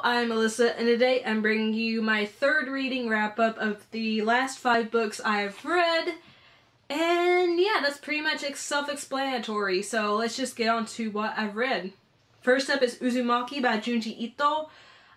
I'm Alyssa, and today I'm bringing you my third reading wrap-up of the last 5 books I've read. And yeah, that's pretty much self-explanatory, so let's just get on to what I've read. First up is Uzumaki by Junji Ito.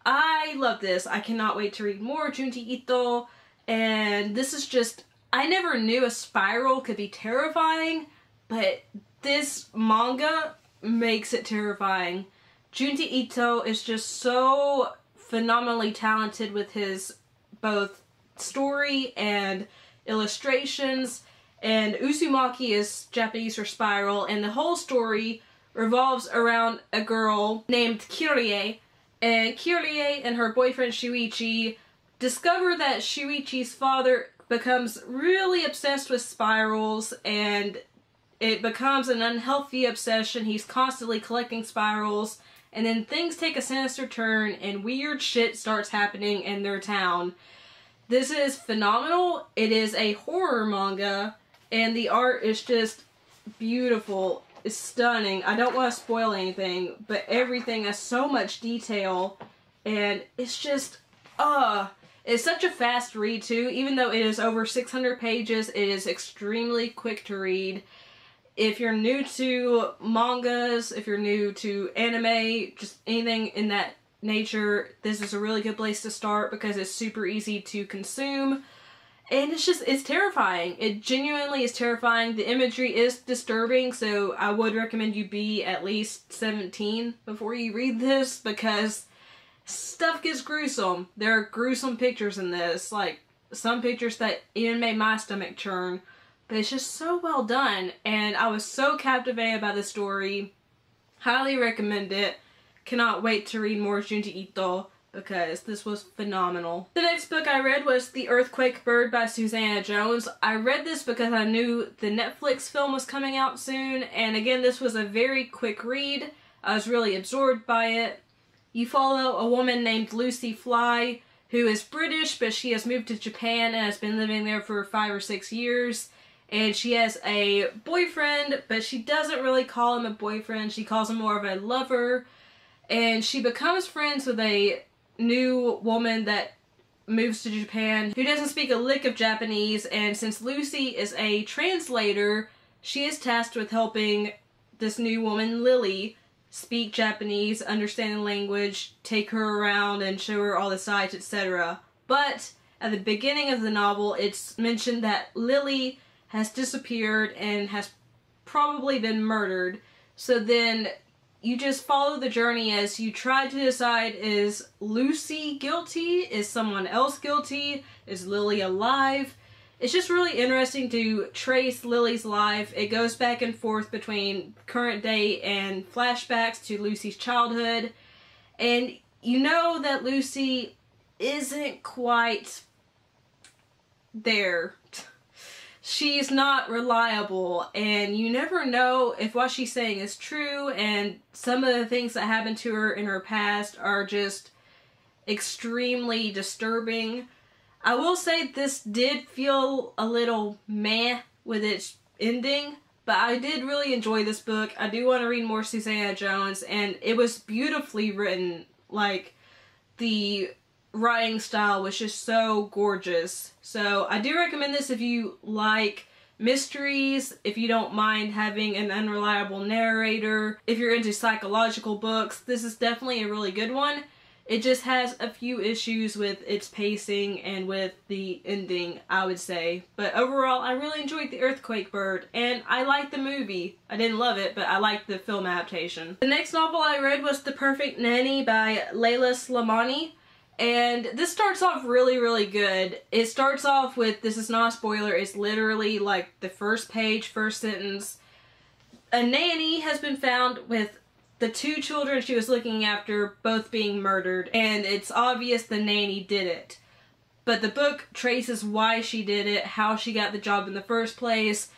I love this. I cannot wait to read more Junji Ito. And this is just, I never knew a spiral could be terrifying, but this manga makes it terrifying. Junji Ito is just so phenomenally talented with his both story and illustrations, and Uzumaki is Japanese for spiral, and the whole story revolves around a girl named Kirie, and Kirie and her boyfriend Shuichi discover that Shuichi's father becomes really obsessed with spirals, and it becomes an unhealthy obsession. He's constantly collecting spirals. And then things take a sinister turn and weird shit starts happening in their town. This is phenomenal. It is a horror manga and the art is just beautiful. It's stunning. I don't want to spoil anything, but everything has so much detail and it's just, it's such a fast read too. Even though it is over 600 pages, it is extremely quick to read. If you're new to mangas, if you're new to anime, just anything in that nature, this is a really good place to start because it's super easy to consume. And it's terrifying. It genuinely is terrifying. The imagery is disturbing, so I would recommend you be at least 17 before you read this because stuff gets gruesome. There are gruesome pictures in this, like some pictures that even made my stomach churn. But it's just so well done, and I was so captivated by the story. Highly recommend it. Cannot wait to read more Junji Ito because this was phenomenal. The next book I read was The Earthquake Bird by Susanna Jones. I read this because I knew the Netflix film was coming out soon, and again, this was a very quick read. I was really absorbed by it. You follow a woman named Lucy Fly, who is British, but she has moved to Japan and has been living there for 5 or 6 years. And she has a boyfriend, but she doesn't really call him a boyfriend. She calls him more of a lover. And she becomes friends with a new woman that moves to Japan who doesn't speak a lick of Japanese. And since Lucy is a translator, she is tasked with helping this new woman, Lily, speak Japanese, understand the language, take her around and show her all the sights, etc. But at the beginning of the novel, it's mentioned that Lily has disappeared and has probably been murdered. So then you just follow the journey as you try to decide, is Lucy guilty? Is someone else guilty? Is Lily alive? It's just really interesting to trace Lily's life. It goes back and forth between current day and flashbacks to Lucy's childhood. And you know that Lucy isn't quite there. She's not reliable, and you never know if what she's saying is true, and some of the things that happened to her in her past are just extremely disturbing. I will say this did feel a little meh with its ending, but I did really enjoy this book. I do want to read more Susanna Jones, and it was beautifully written. Like, the writing style was just so gorgeous. So I do recommend this if you like mysteries, if you don't mind having an unreliable narrator, if you're into psychological books. This is definitely a really good one. It just has a few issues with its pacing and with the ending, I would say. But overall, I really enjoyed The Earthquake Bird, and I liked the movie. I didn't love it, but I liked the film adaptation. The next novel I read was The Perfect Nanny by Leila Slimani. And this starts off really, really good. It starts off with, this is not a spoiler, it's literally like the first page, first sentence. A nanny has been found with the 2 children she was looking after both being murdered, and it's obvious the nanny did it. But the book traces why she did it, how she got the job in the first place,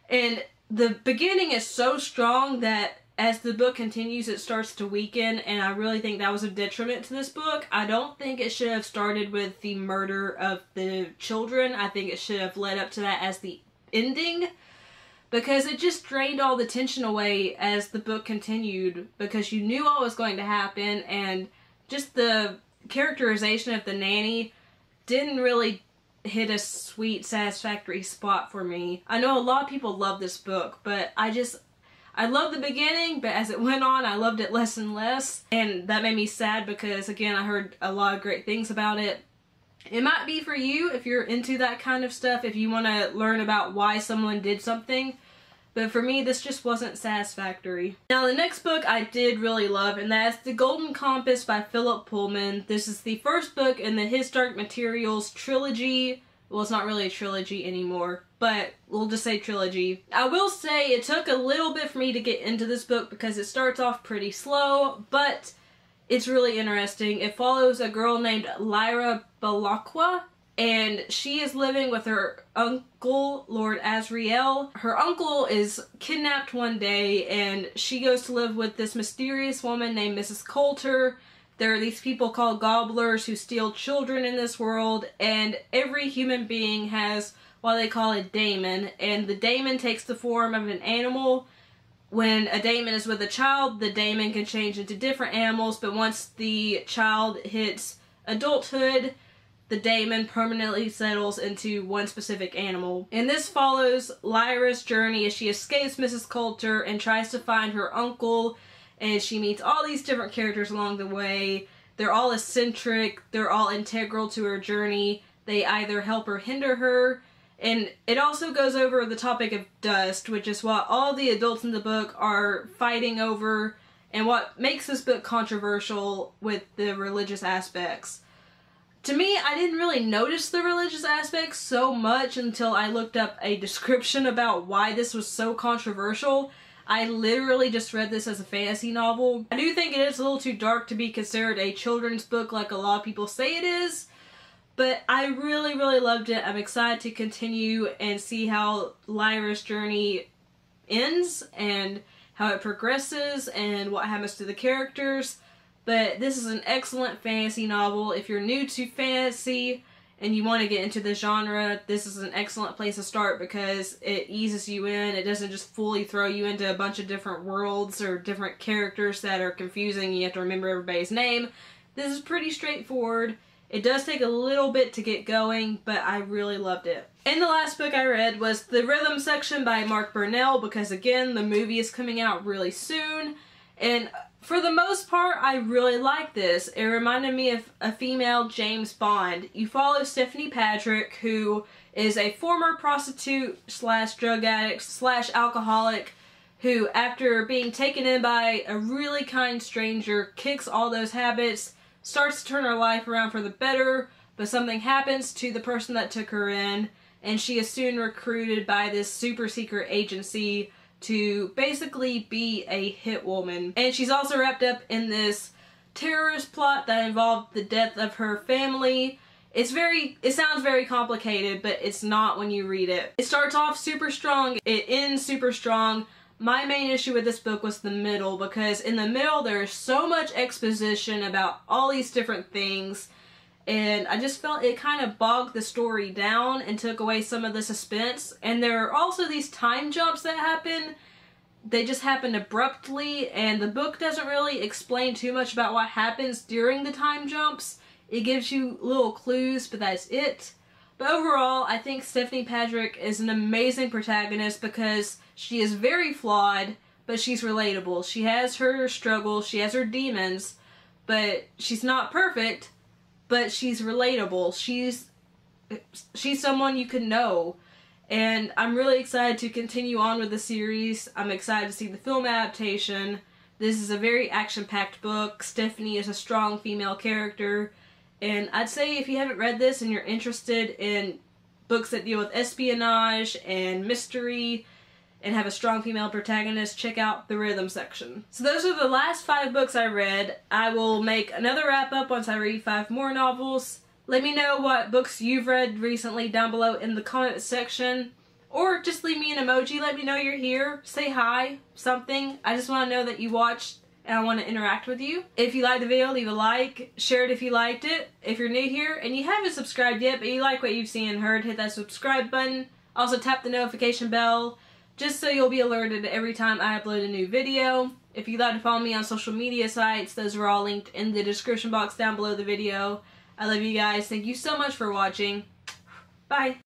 and the beginning is so strong that as the book continues, it starts to weaken, and I really think that was a detriment to this book. I don't think it should have started with the murder of the children. I think it should have led up to that as the ending, because it just drained all the tension away as the book continued, because you knew what was going to happen, and just the characterization of the nanny didn't really hit a sweet, satisfactory spot for me. I know a lot of people love this book, but I loved the beginning, but as it went on, I loved it less and less. And that made me sad because, again, I heard a lot of great things about it. It might be for you if you're into that kind of stuff, if you want to learn about why someone did something. But for me, this just wasn't satisfactory. Now, the next book I did really love, and that's The Golden Compass by Philip Pullman. This is the first book in the His Dark Materials trilogy. Well, it's not really a trilogy anymore, but we'll just say trilogy. I will say it took a little bit for me to get into this book because it starts off pretty slow, but it's really interesting. It follows a girl named Lyra Balakwa, and she is living with her uncle, Lord Azrael. Her uncle is kidnapped one day, and she goes to live with this mysterious woman named Mrs. Coulter. There are these people called gobblers who steal children in this world, and every human being has what they call a daemon, and the daemon takes the form of an animal. When a daemon is with a child, the daemon can change into different animals, but once the child hits adulthood, the daemon permanently settles into one specific animal. And this follows Lyra's journey as she escapes Mrs. Coulter and tries to find her uncle, and she meets all these different characters along the way. They're all eccentric, they're all integral to her journey. They either help or hinder her. And it also goes over the topic of dust, which is what all the adults in the book are fighting over, and what makes this book controversial with the religious aspects. To me, I didn't really notice the religious aspects so much until I looked up a description about why this was so controversial. I literally just read this as a fantasy novel. I do think it is a little too dark to be considered a children's book like a lot of people say it is, but I really, really loved it. I'm excited to continue and see how Lyra's journey ends and how it progresses and what happens to the characters. But this is an excellent fantasy novel. If you're new to fantasy and you want to get into the genre, this is an excellent place to start because it eases you in. It doesn't just fully throw you into a bunch of different worlds or different characters that are confusing. You have to remember everybody's name. This is pretty straightforward. It does take a little bit to get going, but I really loved it. And the last book I read was The Rhythm Section by Mark Burnell because, again, the movie is coming out really soon. And for the most part, I really like this. It reminded me of a female James Bond. You follow Stephanie Patrick, who is a former prostitute slash drug addict slash alcoholic who, after being taken in by a really kind stranger, kicks all those habits, starts to turn her life around for the better, but something happens to the person that took her in, and she is soon recruited by this super secret agency to basically be a hit woman. And she's also wrapped up in this terrorist plot that involved the death of her family. It sounds very complicated, but it's not when you read it. It starts off super strong, it ends super strong. My main issue with this book was the middle, because in the middle there's so much exposition about all these different things, and I just felt it kind of bogged the story down and took away some of the suspense. And there are also these time jumps that happen. They just happen abruptly, and the book doesn't really explain too much about what happens during the time jumps. It gives you little clues, but that's it. But overall, I think Stephanie Patrick is an amazing protagonist because she is very flawed, but she's relatable. She has her struggles, she has her demons, but she's not perfect, but she's relatable. She's someone you can know. And I'm really excited to continue on with the series. I'm excited to see the film adaptation. This is a very action-packed book. Stephanie is a strong female character. And I'd say if you haven't read this and you're interested in books that deal with espionage and mystery and have a strong female protagonist, check out The Rhythm Section. So those are the last 5 books I read. I will make another wrap-up once I read 5 more novels. Let me know what books you've read recently down below in the comment section. Or just leave me an emoji, let me know you're here. Say hi, something. I just want to know that you watched and I want to interact with you. If you liked the video, leave a like. Share it if you liked it. If you're new here and you haven't subscribed yet, but you like what you've seen and heard, hit that subscribe button. Also tap the notification bell, just so you'll be alerted every time I upload a new video. If you'd like to follow me on social media sites, those are all linked in the description box down below the video. I love you guys. Thank you so much for watching. Bye.